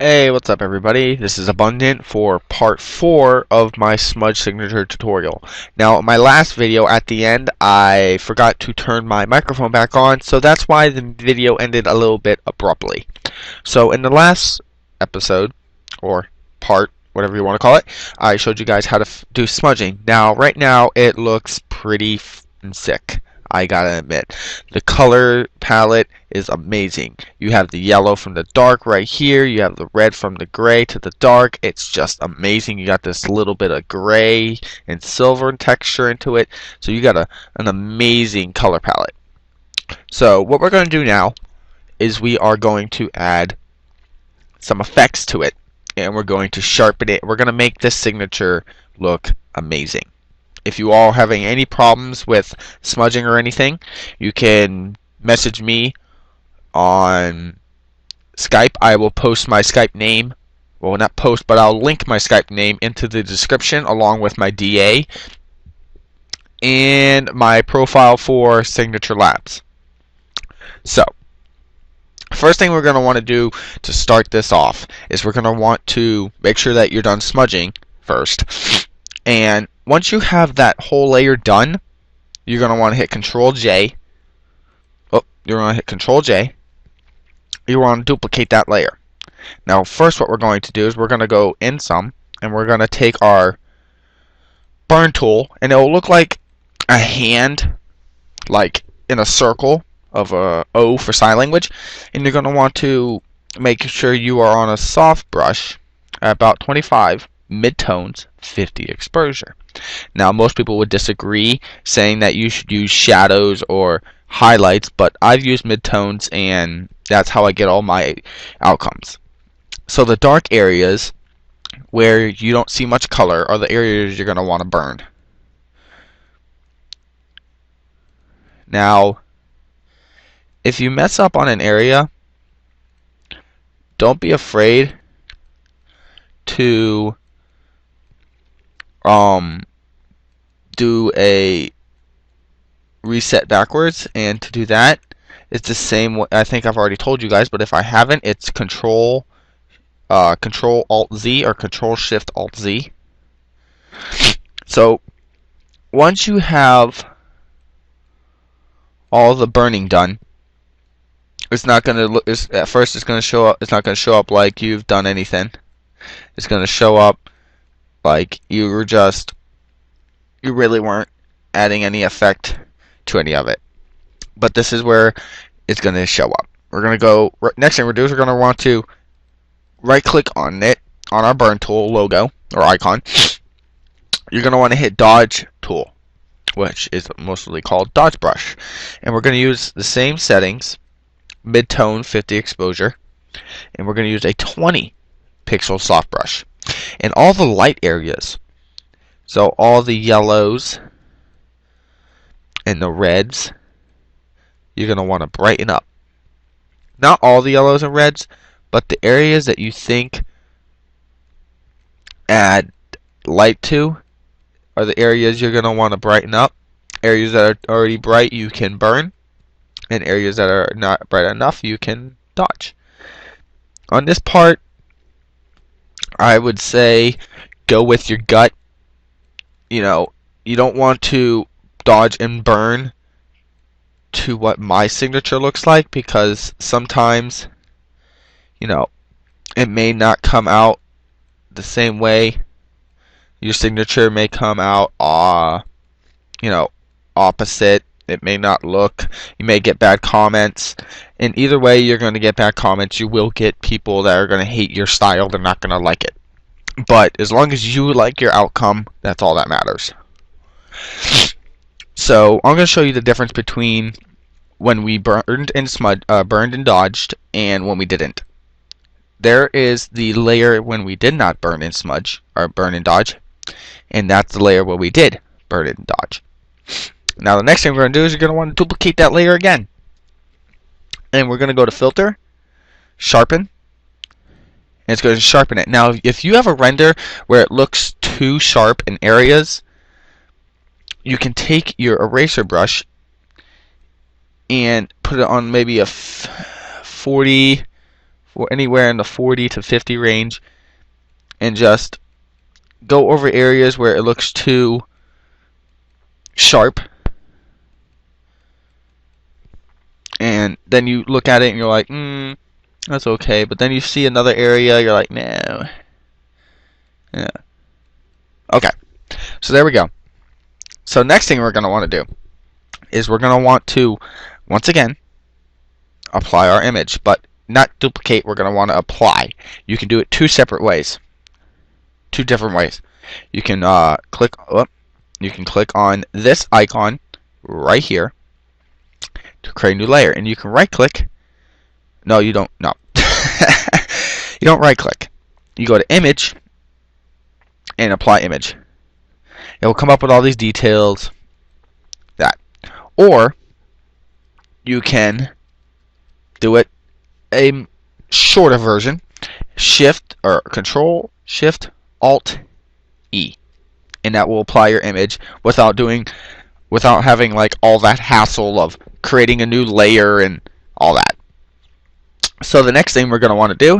Hey, what's up everybody? This is Abundant for part 4 of my smudge signature tutorial. Now, in my last video at the end, I forgot to turn my microphone back on, so that's why the video ended a little bit abruptly. So in the last episode, or part, whatever you want to call it, I showed you guys how to do smudging. Now, right now, it looks pretty sick. I gotta admit, the color palette is amazing. You have the yellow from the dark right here, you have the red from the gray to the dark. It's just amazing. You got this little bit of gray and silver texture into it, so you got an amazing color palette. So what we're going to do now is we are going to add some effects to it, and we're going to sharpen it. We're going to make this signature look amazing. If you all having any problems with smudging or anything, you can message me on Skype. I will post my Skype name. Well, not post, but I'll link my Skype name into the description along with my DA and my profile for Signature Labs. So, first thing we're going to want to do to start this off is we're going to want to make sure that you're done smudging first. And once you have that whole layer done, you're going to want to hit Control J. You're going to hit Control J. You want to duplicate that layer. Now, first what we're going to do is we're going to go in some, and we're going to take our burn tool, and it will look like a hand, like in a circle of a O for sign language, and you're going to want to make sure you are on a soft brush at about 25, mid-tones, 50 exposure. Now, most people would disagree, saying that you should use shadows or highlights, but I've used mid-tones, and that's how I get all my outcomes. So the dark areas where you don't see much color are the areas you're going to want to burn. Now, if you mess up on an area, don't be afraid to do a reset backwards, and to do that, it's the same way. I think I've already told you guys, but if I haven't, it's Control Alt Z or Control Shift Alt Z. So once you have all the burning done, it's not going to look. At first, it's going to show up. It's not going to show up like you've done anything. It's going to show up like you really weren't adding any effect to any of it. But this is where it's going to show up. We're going to go, next thing we're going to do is we're going to want to right click on it, on our burn tool logo or icon. You're going to want to hit dodge tool, which is mostly called dodge brush. And we're going to use the same settings, mid-tone, 50 exposure, and we're going to use a 20 pixel soft brush. And all the light areas, so all the yellows and the reds, you're going to want to brighten up. Not all the yellows and reds, but the areas that you think add light to are the areas you're going to want to brighten up. Areas that are already bright you can burn, and areas that are not bright enough you can dodge. On this part, I would say go with your gut. You know, you don't want to dodge and burn to what my signature looks like, because sometimes, you know, it may not come out the same way. Your signature may come out opposite. It may not look, you may get bad comments, and either way you're going to get bad comments. You will get people that are going to hate your style. They're not going to like it. But as long as you like your outcome, that's all that matters. So I'm going to show you the difference between when we burned and dodged and when we didn't. There is the layer when we did not burn and smudge, or burn and dodge, and that's the layer where we did burn and dodge. Now the next thing we're going to do is you're going to want to duplicate that layer again. And we're going to go to Filter, Sharpen, and it's going to sharpen it. Now if you have a render where it looks too sharp in areas, you can take your eraser brush and put it on maybe a 40 or anywhere in the 40 to 50 range, and just go over areas where it looks too sharp, and then you look at it and you're like, that's okay, but then you see another area, you're like, no. Yeah. Okay, so there we go. So next thing we're going to want to do is we're going to want to, once again, apply our image, but not duplicate. We're going to want to apply. You can do it two separate ways, two different ways. You can click on this icon right here to create a new layer, and you can right click. No, you don't. No. You don't right click. You go to image and apply image. It will come up with all these details. That. Or you can do it a shorter version. Shift or Control Shift Alt E, and that will apply your image without having like all that hassle of creating a new layer and all that. So the next thing we're going to want to do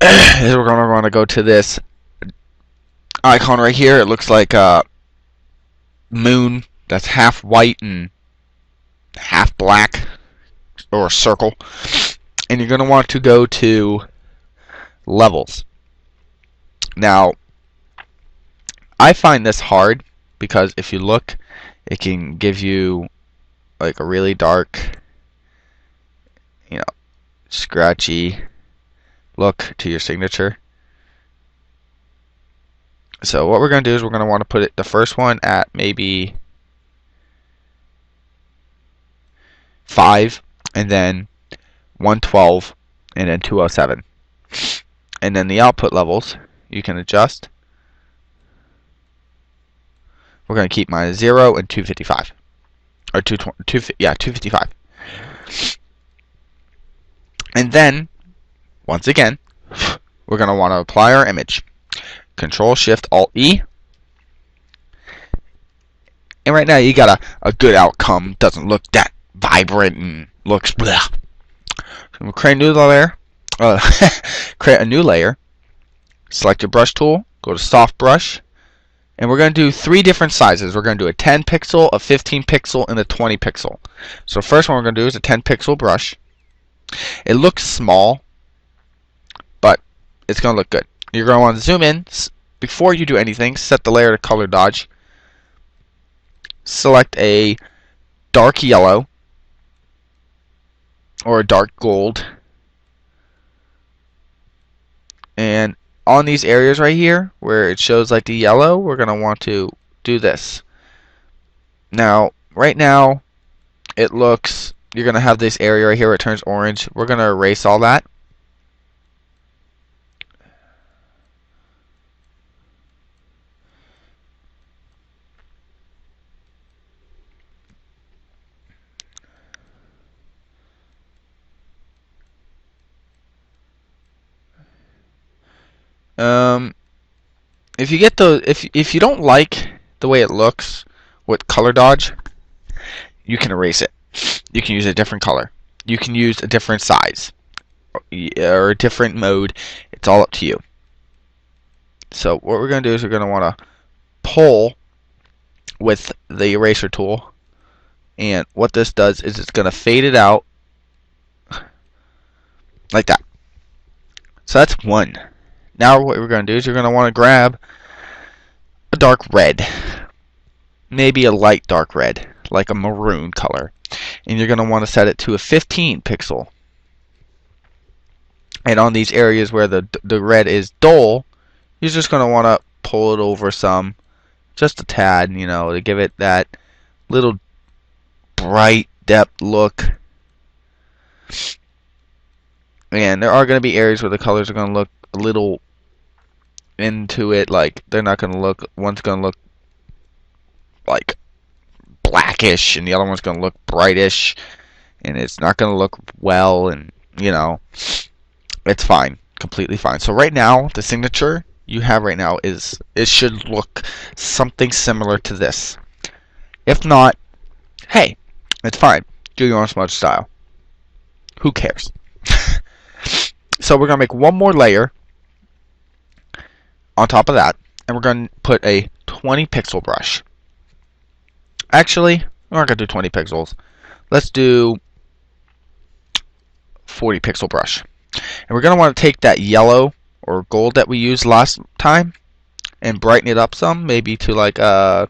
is we're going to want to go to this icon right here. It looks like a moon that's half white and half black, or a circle. And you're going to want to go to levels. Now, I find this hard because if you look, it can give you like a really dark, scratchy look to your signature. So what we're going to do is we're going to want to put the first one at maybe 5, and then 112, and then 207. And then the output levels you can adjust. We're going to keep mine 0 and 255. Or 255. And then, once again, we're going to want to apply our image. Control Shift Alt E. And right now you got a good outcome. Doesn't look that vibrant and looks blah. So we'll create a new layer. Create a new layer. Select your brush tool. Go to Soft Brush. And we're going to do 3 different sizes. We're going to do a 10 pixel, a 15 pixel, and a 20 pixel. So the first one we're going to do is a 10 pixel brush. It looks small, but it's going to look good. You're going to want to zoom in. Before you do anything, set the layer to color dodge. Select a dark yellow or a dark gold. And on these areas right here where it shows like the yellow, we're going to want to do this. Now, right now, it looks, you're going to have this area right here where it turns orange. We're going to erase all that. If you don't like the way it looks with color dodge, you can erase it. You can use a different color. You can use a different size or a different mode. It's all up to you. So what we're going to do is we're going to want to pull with the eraser tool, and what this does is it's going to fade it out like that. So that's one. Now what we're going to do is you're going to want to grab a dark red, maybe a light dark red, like a maroon color, and you're going to want to set it to a 15 pixel. And on these areas where the red is dull, you're just going to want to pull it over some, just a tad, to give it that little bright depth look. And there are going to be areas where the colors are going to look a little into it, like they're not going to look, one's going to look like blackish and the other one's going to look brightish, and it's not going to look well, and it's fine, completely fine. So right now the signature you have right now it should look something similar to this. If not, hey, it's fine, do your own smudge style, who cares? So we're going to make one more layer on top of that, and we're going to put a 20 pixel brush. Actually, we're not going to do 20 pixels. Let's do 40 pixel brush. And we're going to want to take that yellow or gold that we used last time and brighten it up some, maybe to like a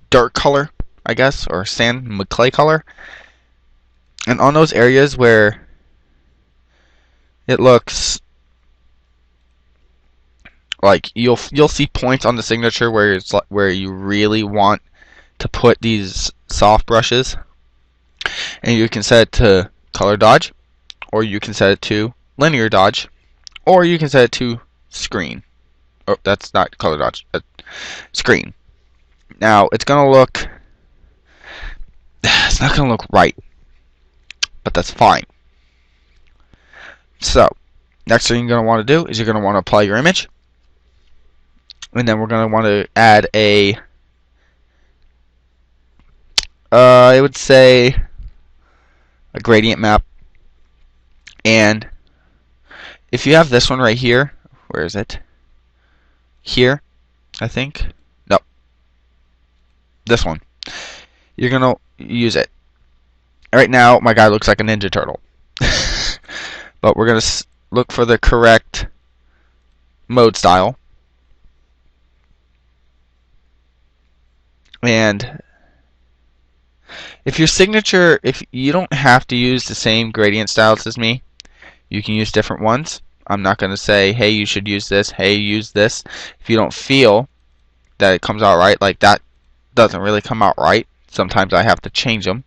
dirt color, I guess, or sand clay color. And on those areas where it looks like you'll see points on the signature where it's like, where you really want to put these soft brushes, and you can set it to color dodge, or you can set it to linear dodge, or you can set it to screen. Oh, that's not color dodge, screen. Now it's gonna look, it's not gonna look right, but that's fine. So next thing you're gonna want to do is you're gonna want to apply your image, and then we're gonna want to add a I would say a gradient map. And if you have this one right here, where is it? Here, I think. No, this one. You're gonna use it. Right now, my guy looks like a Ninja Turtle. But we're gonna look for the correct mode style. And if your signature, if you don't have to use the same gradient styles as me, you can use different ones. I'm not going to say, hey, you should use this, hey, use this. If you don't feel that it comes out right, like that doesn't really come out right, sometimes I have to change them.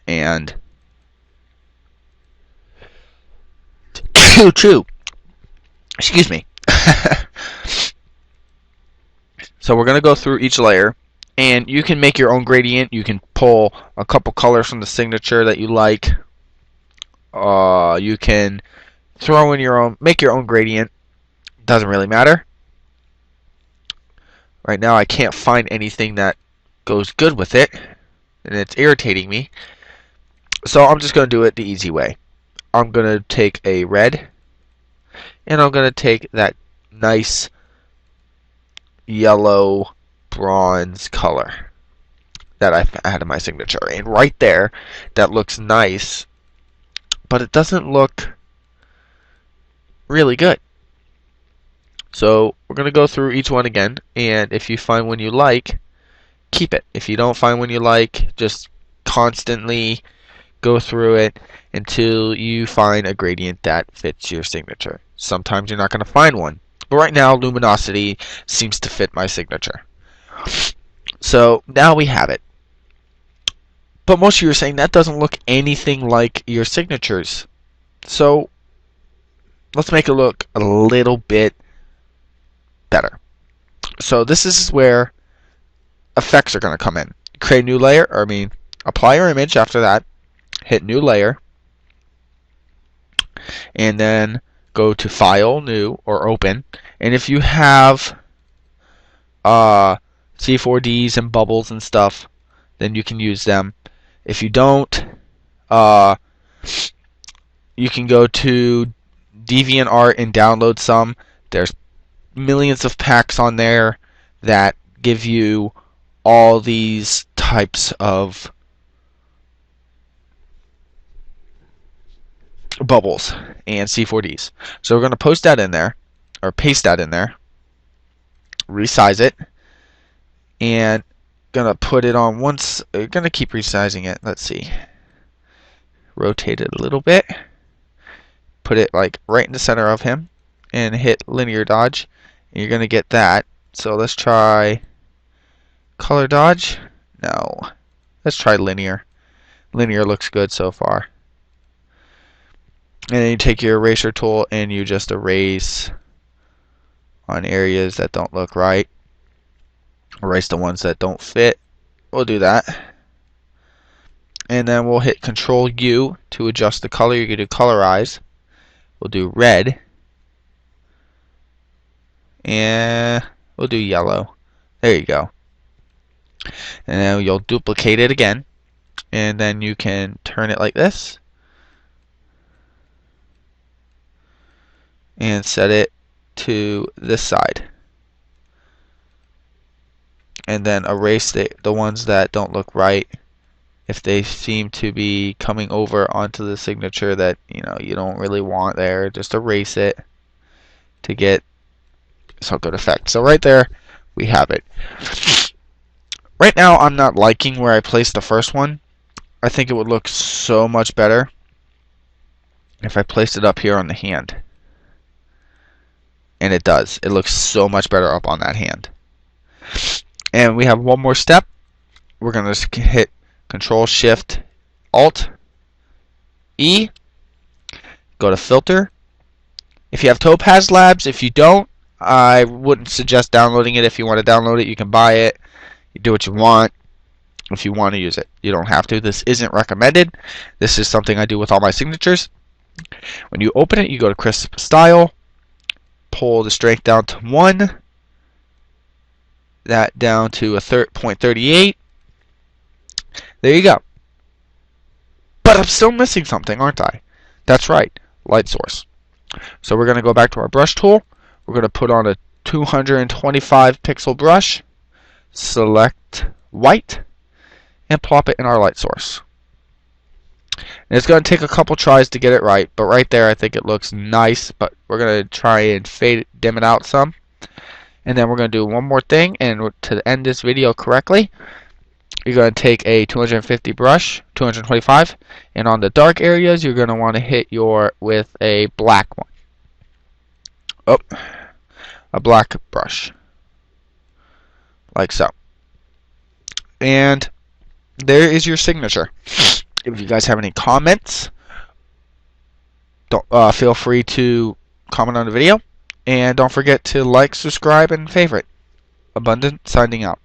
And chew. Excuse me. So we're going to go through each layer, and you can make your own gradient. You can pull a couple colors from the signature that you like. You can throw in your own, make your own gradient. Doesn't really matter. Right now I can't find anything that goes good with it, and it's irritating me. So I'm just going to do it the easy way. I'm going to take a red, and I'm going to take that nice yellow bronze color that I had in my signature. And right there, that looks nice, but it doesn't look really good. So we're going to go through each one again, and if you find one you like, keep it. If you don't find one you like, just constantly go through it until you find a gradient that fits your signature. Sometimes you're not going to find one, but right now luminosity seems to fit my signature. So now we have it. But most of you are saying that doesn't look anything like your signatures. So let's make it look a little bit better. So this is where effects are going to come in. Create a new layer, or apply your image after that. Hit new layer. And then go to File, New, or Open. And if you have C4Ds and bubbles and stuff, then you can use them. If you don't, you can go to DeviantArt and download some. There's millions of packs on there that give you all these types of bubbles and C4Ds. So we're going to post that in there, or paste that in there, resize it, and gonna put it on once. Gonna keep resizing it. Let's see. Rotate it a little bit. Put it like right in the center of him, and hit linear dodge. And you're gonna get that. So let's try color dodge. No. Let's try linear. Linear looks good so far. And then you take your eraser tool and you just erase on areas that don't look right. Erase the ones that don't fit. We'll do that. And then we'll hit Control U to adjust the color. You can do colorize. We'll do red. And we'll do yellow. There you go. And then you'll duplicate it again. And then you can turn it like this. and set it to this side. And then erase the ones that don't look right. If they seem to be coming over onto the signature that you don't really want there, just erase it to get some good effect. So right there we have it. Right now I'm not liking where I placed the first one. I think it would look so much better if I placed it up here on the hand. And it does. It looks so much better up on that hand. And we have one more step. We're going to hit Control Shift Alt E. Go to Filter. If you have Topaz Labs, if you don't, I wouldn't suggest downloading it. If you want to download it, you can buy it. You do what you want if you want to use it. You don't have to. This isn't recommended. This is something I do with all my signatures. When you open it, you go to Crisp Style. Pull the strength down to 1. That down to a 0.38. There you go. But I'm still missing something, aren't I? That's right, light source. So we're going to go back to our brush tool. We're going to put on a 225 pixel brush. Select white and plop it in our light source. And it's going to take a couple tries to get it right, but right there I think it looks nice, but we're going to try and dim it out some. And then we're going to do one more thing, and to end this video correctly, you're going to take a 250 brush, 225, and on the dark areas you're going to want to hit with a black one. Oh, a black brush. Like so. And there is your signature. If you guys have any comments, don't feel free to comment on the video, and don't forget to like, subscribe, and favorite. Abundant signing out.